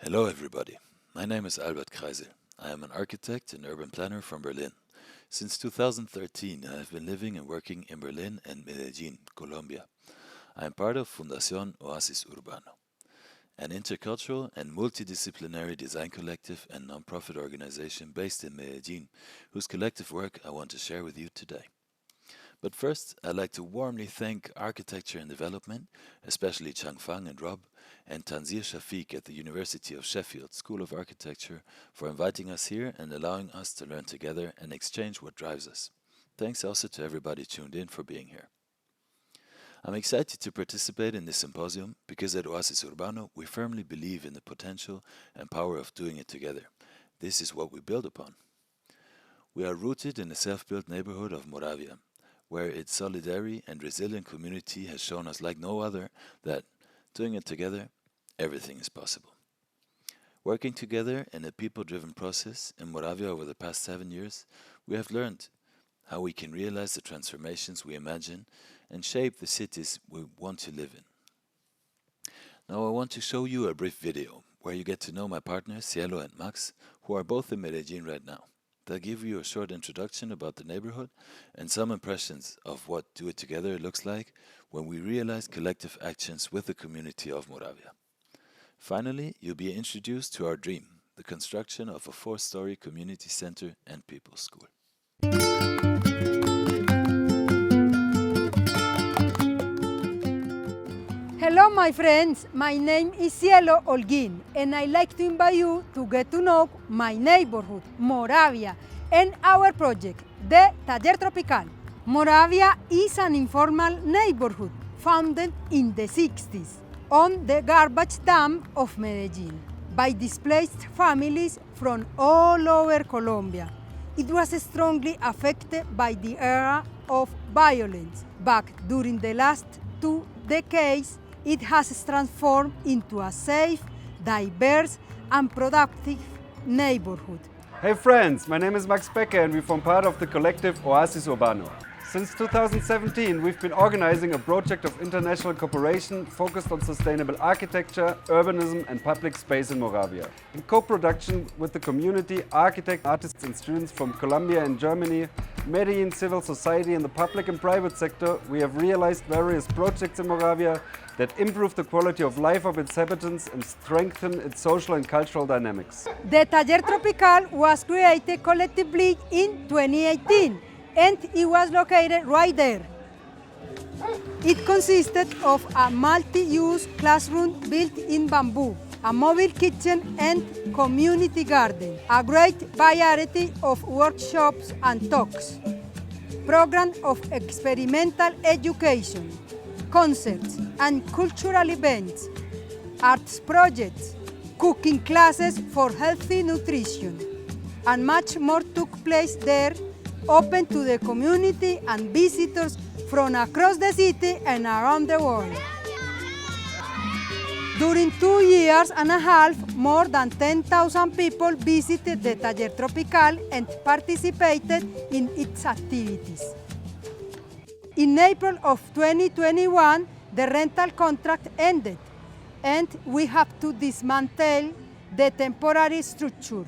Hello, everybody. My name is Albert Kreisel. I am an architect and urban planner from Berlin. Since 2013, I have been living and working in Berlin and Medellin, Colombia. I am part of Fundación Oasis Urbano, an intercultural and multidisciplinary design collective and nonprofit organization based in Medellin, whose collective work I want to share with you today. But first, I'd like to warmly thank Architecture and Development, especially Chang Fang and Rob, and Tanzir Shafiq at the University of Sheffield School of Architecture for inviting us here and allowing us to learn together and exchange what drives us. Thanks also to everybody tuned in for being here. I'm excited to participate in this symposium because at Oasis Urbano we firmly believe in the potential and power of doing it together. This is what we build upon. We are rooted in the self-built neighborhood of Moravia, where its solidarity and resilient community has shown us like no other that, doing it together, everything is possible. Working together in a people-driven process in Moravia over the past 7 years, we have learned how we can realize the transformations we imagine and shape the cities we want to live in. Now I want to show you a brief video where you get to know my partners Cielo and Max, who are both in Medellin right now. They'll give you a short introduction about the neighborhood and some impressions of what Do It Together looks like when we realize collective actions with the community of Moravia. Finally, you'll be introduced to our dream, the construction of a 4-story community center and people's school. Hello, my friends. My name is Cielo Holguín, and I'd like to invite you to get to know my neighborhood, Moravia, and our project, the Taller Tropical. Moravia is an informal neighborhood founded in the 60s on the garbage dump of Medellin by displaced families from all over Colombia. It was strongly affected by the era of violence, but during the last 2 decades, it has transformed into a safe, diverse, and productive neighborhood. Hey friends, my name is Max Becker and we form part of the collective Oasis Urbano. Since 2017, we've been organizing a project of international cooperation focused on sustainable architecture, urbanism and public space in Moravia. In co-production with the community, architects, artists and students from Colombia and Germany, Medellin civil society and the public and private sector, we have realized various projects in Moravia that improve the quality of life of its inhabitants and strengthen its social and cultural dynamics. The Taller Tropical was created collectively in 2018 and it was located right there. It consisted of a multi-use classroom built in bamboo, a mobile kitchen and community garden, a great variety of workshops and talks, program of experimental education, concerts and cultural events, arts projects, cooking classes for healthy nutrition, and much more took place there, open to the community and visitors from across the city and around the world. During 2 years and a half, more than 10,000 people visited the Taller Tropical and participated in its activities. In April of 2021, the rental contract ended, and we have to dismantle the temporary structure.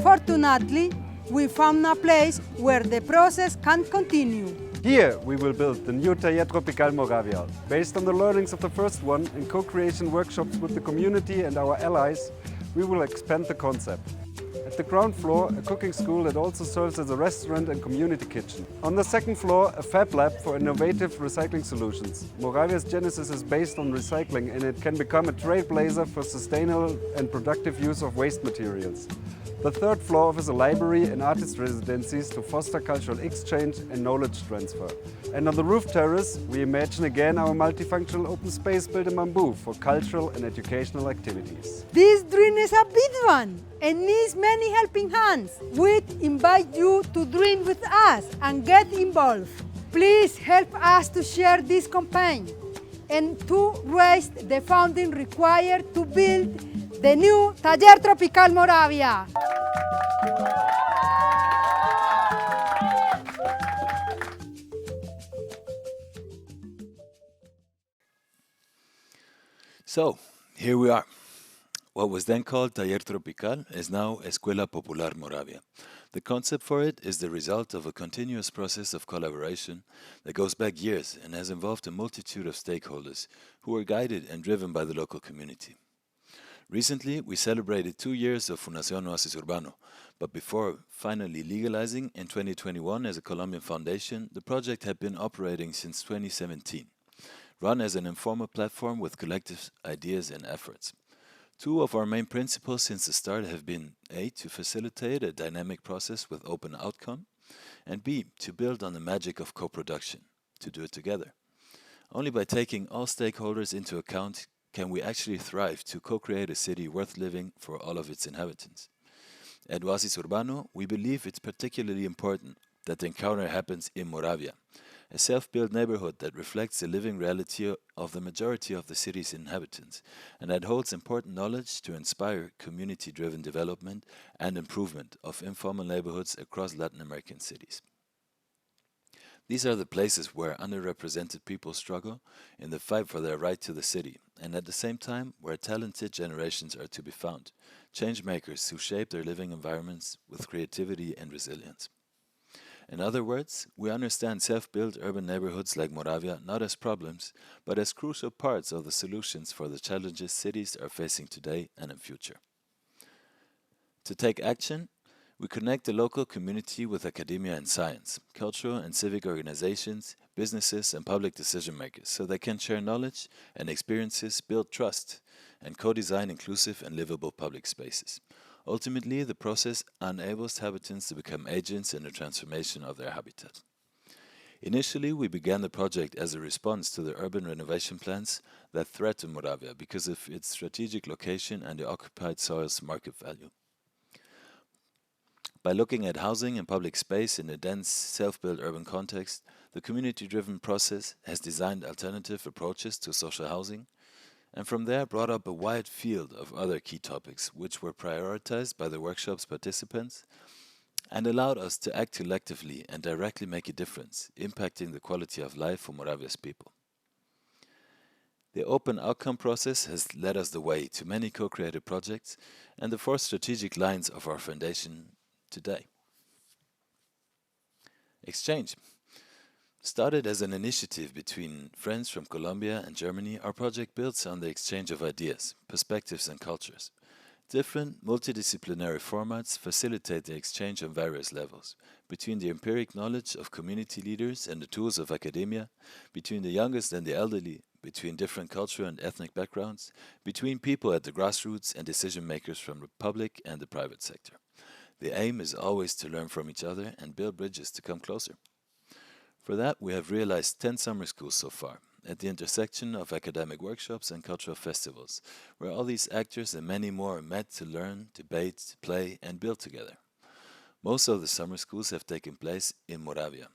Fortunately, we found a place where the process can continue. Here we will build the new Taller Tropical Moravia. Based on the learnings of the first one and co-creation workshops with the community and our allies, we will expand the concept. At the ground floor, a cooking school that also serves as a restaurant and community kitchen. On the second floor, a fab lab for innovative recycling solutions. Moravia's genesis is based on recycling and it can become a trailblazer for sustainable and productive use of waste materials. The third floor offers a library and artist residencies to foster cultural exchange and knowledge transfer. And on the roof terrace, we imagine again our multifunctional open space built in bamboo for cultural and educational activities. This dream is a big one and needs many helping hands. We invite you to dream with us and get involved. Please help us to share this campaign and to raise the funding required to build the new Taller Tropical Moravia. So, here we are. What was then called Taller Tropical is now Escuela Popular Moravia. The concept for it is the result of a continuous process of collaboration that goes back years and has involved a multitude of stakeholders who were guided and driven by the local community. Recently, we celebrated 2 years of Fundación Oasis Urbano, but before finally legalizing in 2021 as a Colombian foundation, the project had been operating since 2017, run as an informal platform with collective ideas and efforts. Two of our main principles since the start have been A, to facilitate a dynamic process with open outcome, and B, to build on the magic of co-production, to do it together. Only by taking all stakeholders into account can we actually thrive to co-create a city worth living for all of its inhabitants. At Oasis Urbano, we believe it's particularly important that the encounter happens in Moravia, a self-built neighborhood that reflects the living reality of the majority of the city's inhabitants, and that holds important knowledge to inspire community-driven development and improvement of informal neighborhoods across Latin American cities. These are the places where underrepresented people struggle in the fight for their right to the city, and at the same time where talented generations are to be found, change makers who shape their living environments with creativity and resilience. In other words, we understand self-built urban neighborhoods like Moravia not as problems, but as crucial parts of the solutions for the challenges cities are facing today and in future. To take action, we connect the local community with academia and science, cultural and civic organizations, businesses, and public decision makers so they can share knowledge and experiences, build trust, and co-design inclusive and livable public spaces. Ultimately, the process enables habitants to become agents in the transformation of their habitat. Initially, we began the project as a response to the urban renovation plans that threaten Moravia because of its strategic location and the occupied soil's market value. By looking at housing and public space in a dense, self-built urban context, the community-driven process has designed alternative approaches to social housing, and from there brought up a wide field of other key topics which were prioritized by the workshop's participants and allowed us to act collectively and directly make a difference, impacting the quality of life for Moravia's people. The open outcome process has led us the way to many co-created projects and the 4 strategic lines of our foundation today. Exchange. Started as an initiative between friends from Colombia and Germany, our project builds on the exchange of ideas, perspectives, and cultures. Different multidisciplinary formats facilitate the exchange on various levels, between the empiric knowledge of community leaders and the tools of academia, between the youngest and the elderly, between different cultural and ethnic backgrounds, between people at the grassroots and decision makers from the public and the private sector. The aim is always to learn from each other and build bridges to come closer. For that, we have realized 10 summer schools so far, at the intersection of academic workshops and cultural festivals, where all these actors and many more met to learn, debate, play, and build together. Most of the summer schools have taken place in Moravia,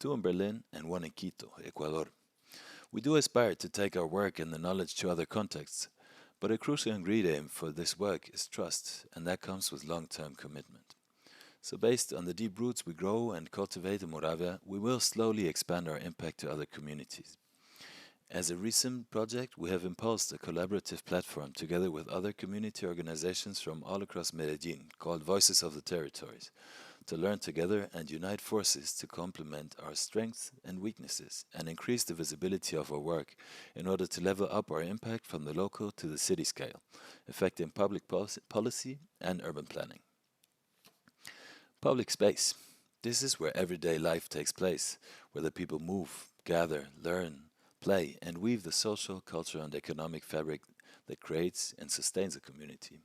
2 in Berlin and 1 in Quito, Ecuador. We do aspire to take our work and the knowledge to other contexts, but a crucial ingredient for this work is trust, and that comes with long-term commitment. So based on the deep roots we grow and cultivate in Moravia, we will slowly expand our impact to other communities. As a recent project, we have impulsed a collaborative platform together with other community organizations from all across Medellin called Voices of the Territories, to learn together and unite forces to complement our strengths and weaknesses and increase the visibility of our work in order to level up our impact from the local to the city scale, affecting public policy and urban planning. Public space. This is where everyday life takes place, where the people move, gather, learn, play, and weave the social, cultural, and economic fabric that creates and sustains a community.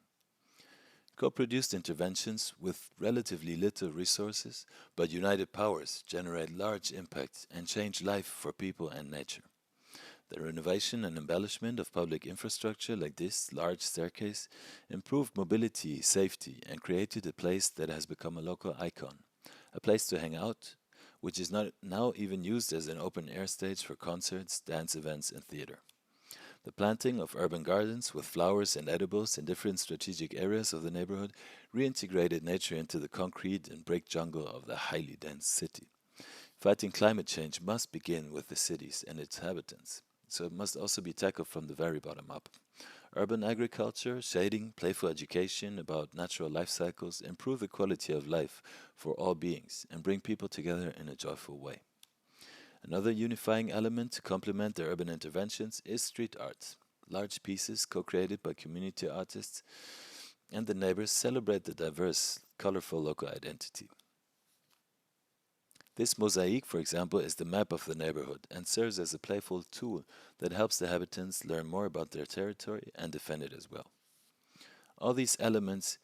Co-produced interventions with relatively little resources but united powers generate large impact and change life for people and nature. The renovation and embellishment of public infrastructure like this large staircase improved mobility, safety, and created a place that has become a local icon, a place to hang out, which is not now even used as an open-air stage for concerts, dance events, and theater. The planting of urban gardens with flowers and edibles in different strategic areas of the neighborhood reintegrated nature into the concrete and brick jungle of the highly dense city. Fighting climate change must begin with the cities and its inhabitants, so it must also be tackled from the very bottom up. Urban agriculture, shading, playful education about natural life cycles improve the quality of life for all beings and bring people together in a joyful way. Another unifying element to complement the urban interventions is street art. Large pieces co-created by community artists and the neighbors celebrate the diverse, colorful local identity. This mosaic, for example, is the map of the neighborhood and serves as a playful tool that helps the habitants learn more about their territory and defend it as well. All these elements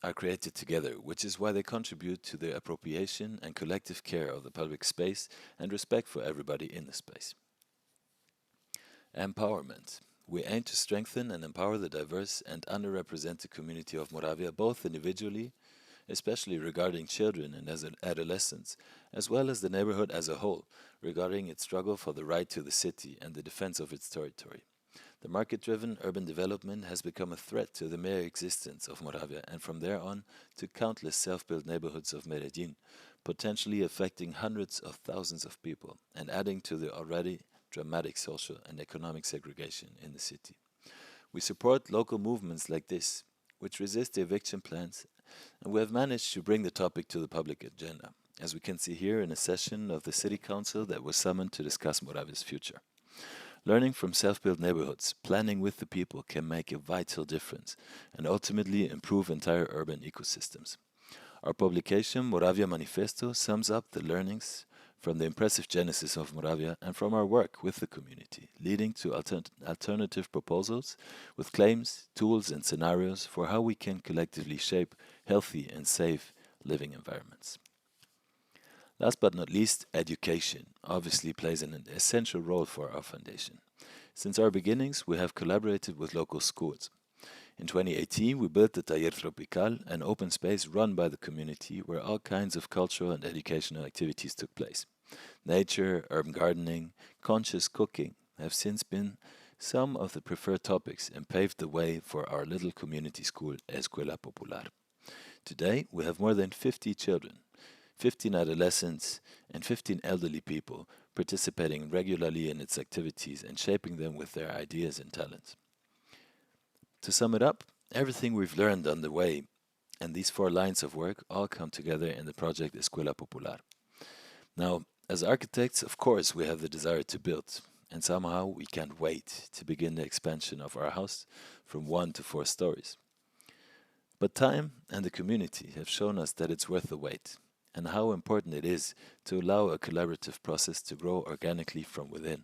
are created together, which is why they contribute to the appropriation and collective care of the public space and respect for everybody in the space. Empowerment. We aim to strengthen and empower the diverse and underrepresented community of Moravia, both individually, especially regarding children and as adolescents, as well as the neighborhood as a whole, regarding its struggle for the right to the city and the defense of its territory. The market-driven urban development has become a threat to the mere existence of Moravia and from there on to countless self-built neighborhoods of Medellin, potentially affecting hundreds of thousands of people and adding to the already dramatic social and economic segregation in the city. We support local movements like this, which resist the eviction plans, and we have managed to bring the topic to the public agenda, as we can see here in a session of the City Council that was summoned to discuss Moravia's future. Learning from self-built neighborhoods, planning with the people can make a vital difference and ultimately improve entire urban ecosystems. Our publication, Moravia Manifesto, sums up the learnings from the impressive genesis of Moravia and from our work with the community, leading to alternative proposals with claims, tools, and scenarios for how we can collectively shape healthy and safe living environments. Last but not least, education obviously plays an essential role for our foundation. Since our beginnings, we have collaborated with local schools. In 2018, we built the Taller Tropical, an open space run by the community where all kinds of cultural and educational activities took place. Nature, urban gardening, conscious cooking have since been some of the preferred topics and paved the way for our little community school, Escuela Popular. Today, we have more than 50 children, 15 adolescents, and 15 elderly people participating regularly in its activities and shaping them with their ideas and talents. To sum it up, everything we've learned on the way and these 4 lines of work all come together in the project Escuela Popular. Now, as architects, of course, we have the desire to build, and somehow we can't wait to begin the expansion of our house from 1 to 4 stories. But time and the community have shown us that it's worth the wait, and how important it is to allow a collaborative process to grow organically from within.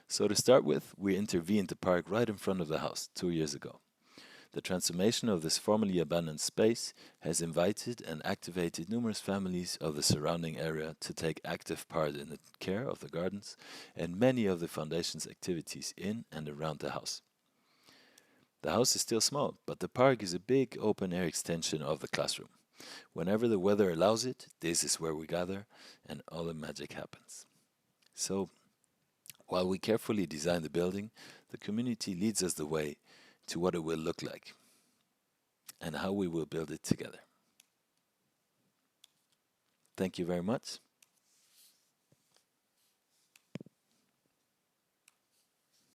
So to start with, we intervened the park right in front of the house 2 years ago. The transformation of this formerly abandoned space has invited and activated numerous families of the surrounding area to take active part in the care of the gardens and many of the foundation's activities in and around the house. The house is still small, but the park is a big open-air extension of the classroom. Whenever the weather allows it, this is where we gather and all the magic happens. So, while we carefully design the building, the community leads us the way to what it will look like and how we will build it together. Thank you very much.